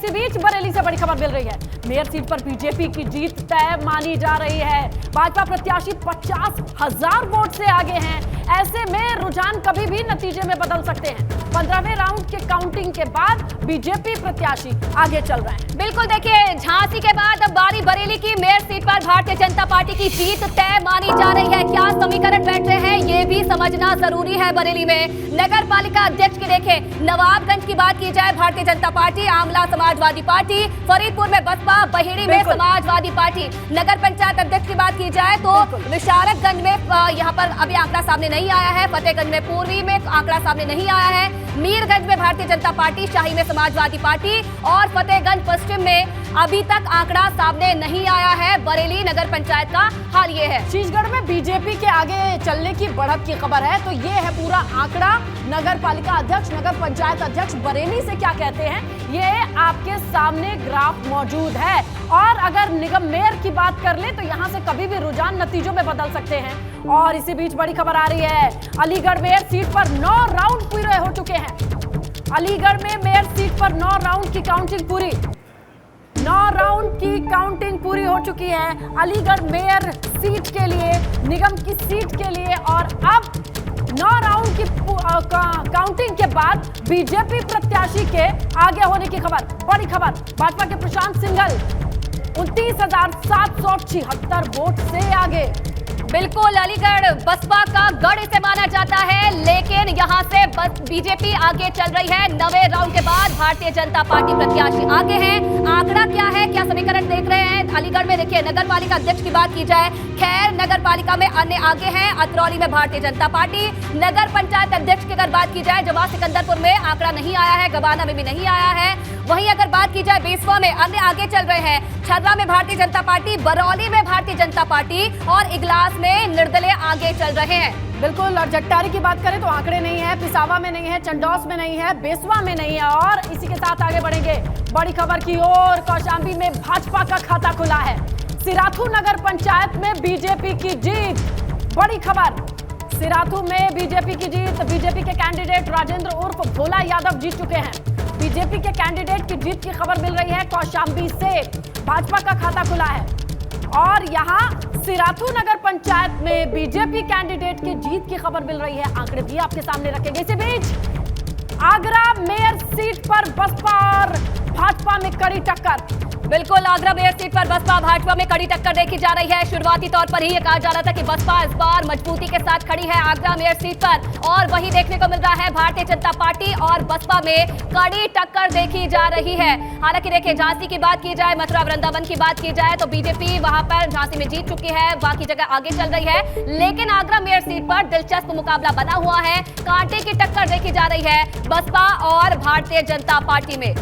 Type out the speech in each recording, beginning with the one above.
इसी बीच बरेली से बड़ी खबर मिल रही है। मेयर सीट पर बीजेपी की जीत तय मानी जा रही है। भाजपा प्रत्याशी 50,000 वोट से आगे हैं। ऐसे में रुझान कभी भी नतीजे में बदल सकते हैं। 15वें राउंड के काउंटिंग के बाद बीजेपी प्रत्याशी आगे चल रहे हैं। बिल्कुल, देखिए झांसी के बाद अब बारी बरेली की। मेयर सीट पर भारतीय जनता पार्टी की जीत तय मानी जा रही है। क्या समीकरण बैठ रहे हैं ये भी समझना जरूरी है। बरेली में नगर पालिका अध्यक्ष की देखें, नवाबगंज की बात की जाए भारतीय जनता पार्टी, आमला समाजवादी पार्टी, फरीदपुर में बसपा, बहेड़ी में समाजवादी पार्टी। नगर पंचायत अध्यक्ष की बात की जाए तो विशारतगंज में यहाँ पर अभी आंकड़ा सामने नहीं आया है। फतेहगंज में पूर्वी में आंकड़ा सामने नहीं आया है। मीरगंज में भारतीय जनता पार्टी, शाही में समाजवादी पार्टी और फतेहगंज पश्चिम में अभी तक आंकड़ा सामने नहीं आया है। बरेली नगर पंचायत का हाल ये है। शीशगढ़ में बीजेपी के आगे चलने की बढ़त की खबर है, तो ये है पूरा आंकड़ा। नगर पालिका अध्यक्ष, नगर पंचायत अध्यक्ष बरेली से क्या कहते हैं ये आपके सामने ग्राफ मौजूद है। और अगर निगम मेयर की बात कर ले तो यहाँ से कभी भी रुझान नतीजों में बदल सकते हैं। और इसी बीच बड़ी खबर आ रही है, अलीगढ़ मेयर सीट पर 9 राउंड पूरे हो चुके हैं। अलीगढ़ में मेयर सीट पर 9 राउंड की काउंटिंग पूरी। 9 राउंड की काउंटिंग पूरी हो चुकी है अलीगढ़ मेयर सीट के लिए, निगम की सीट के लिए। और अब 9 राउंड की काउंटिंग के बाद बीजेपी प्रत्याशी के आगे होने की खबर। बड़ी खबर, भाजपा के प्रशांत सिंघल 29,776 वोट से आगे। बिल्कुल, अलीगढ़ बसपा का गढ़ इसे माना जाता है, लेकिन यहां से बीजेपी आगे चल रही है। 9वें राउंड के बाद भारतीय जनता पार्टी प्रत्याशी आगे हैं। आंकड़ा क्या है, क्या समीकरण देख रहे हैं अलीगढ़ में? देखिए, नगर पालिका अध्यक्ष की बात की जाए, खैर नगर पालिका में अन्य आगे हैं। अतरौली में भारतीय जनता पार्टी। नगर पंचायत अध्यक्ष की अगर बात की जाए, जवाब सिकंदरपुर में आंकड़ा नहीं आया है, गबाना में भी नहीं आया है। वहीं अगर बात की जाए बेसवा में, अन्य आगे चल रहे हैं। छर्रा में भारतीय जनता पार्टी, बरौली में भारतीय जनता पार्टी और इगलास में निर्दलीय आगे चल रहे हैं। बिल्कुल, और जट्टारी की बात करें तो आंकड़े नहीं है, पिसावा में नहीं है, चंडौस में नहीं है, बेसवा में नहीं है। और इसी के साथ आगे बढ़ेंगे बड़ी खबर की ओर। कौशाम्बी में भाजपा का खाता खुला है। सिराथू नगर पंचायत में बीजेपी की जीत। बड़ी खबर, सिराथू में बीजेपी की जीत। बीजेपी के कैंडिडेट राजेंद्र उर्फ भोला यादव जीत चुके हैं। बीजेपी के कैंडिडेट की जीत की खबर मिल रही है कौशाम्बी से। भाजपा का खाता खुला है और यहाँ सिराथू नगर पंचायत में बीजेपी कैंडिडेट की जीत की खबर मिल रही है। आंकड़े भी आपके सामने रखेंगे। इसी बीच आगरा मेयर सीट पर बसपा और भाजपा में कड़ी टक्कर। बिल्कुल, आगरा मेयर सीट पर बसपा भाजपा में कड़ी टक्कर देखी जा रही है। शुरुआती तौर पर ही ये कहा जा रहा था कि बसपा इस बार मजबूती के साथ खड़ी है आगरा मेयर सीट पर, और वही देखने को मिल रहा है। भारतीय जनता पार्टी और बसपा में कड़ी टक्कर देखी जा रही है। हालांकि देखिए, झांसी की बात की जाए, मथुरा वृंदावन की बात की जाए तो बीजेपी वहां पर झांसी में जीत चुकी है, बाकी जगह आगे चल रही है। लेकिन आगरा मेयर सीट पर दिलचस्प मुकाबला बना हुआ है। कांटे की टक्कर देखी जा रही है बसपा और भारतीय जनता पार्टी में।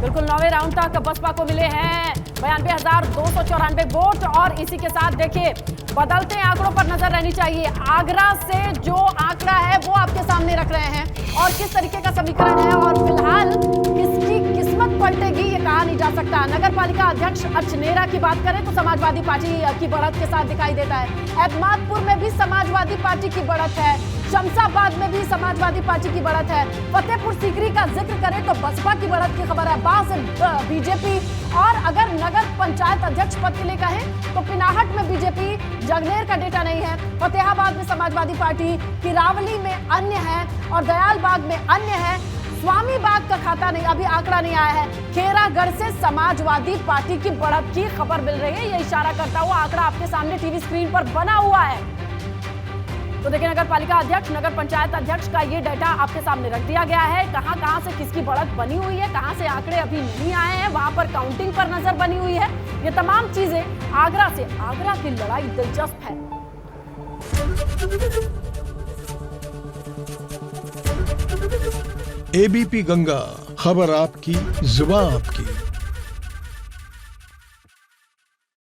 बिल्कुल, 9वें राउंड तक बसपा को मिले हैं 92,294 वोट। और इसी के साथ देखिए, बदलते आंकड़ों पर नजर रहनी चाहिए। आगरा से जो आंकड़ा है वो आपके सामने रख रहे हैं और किस तरीके का समीकरण है और फिलहाल किसकी किस्मत पलटेगी ये कहा नहीं जा सकता। नगर पालिका अध्यक्ष अर्चनेरा की बात करें तो समाजवादी पार्टी की बढ़त के साथ दिखाई देता है। एतमादपुर में भी समाजवादी पार्टी की बढ़त है। शमशाबाद में भी समाजवादी पार्टी की बढ़त है। फतेहपुर सीकरी का जिक्र करें तो बसपा की बढ़त की खबर है, बास बीजेपी। और अगर नगर पंचायत अध्यक्ष पद के लिए कहें तो पिनाहट में बीजेपी, जगनेर का डेटा नहीं है। फतेहाबाद में समाजवादी पार्टी, किरावली में अन्य है और दयालबाग में अन्य है। स्वामी बाग का खाता नहीं, अभी आंकड़ा नहीं आया है। खेरागढ़ से समाजवादी पार्टी की बढ़त की खबर मिल रही है। ये इशारा करता हुआ आंकड़ा आपके सामने टीवी स्क्रीन पर बना हुआ है। तो देखिए, नगर पालिका अध्यक्ष, नगर पंचायत अध्यक्ष का ये डाटा आपके सामने रख दिया गया है। कहां से किसकी बढ़त बनी हुई है, कहां से आंकड़े अभी नहीं आए हैं, वहां पर काउंटिंग पर नजर बनी हुई है। ये तमाम चीजें आगरा से। आगरा की लड़ाई दिलचस्प है। एबीपी गंगा, खबर आपकी, जुबान आपकी।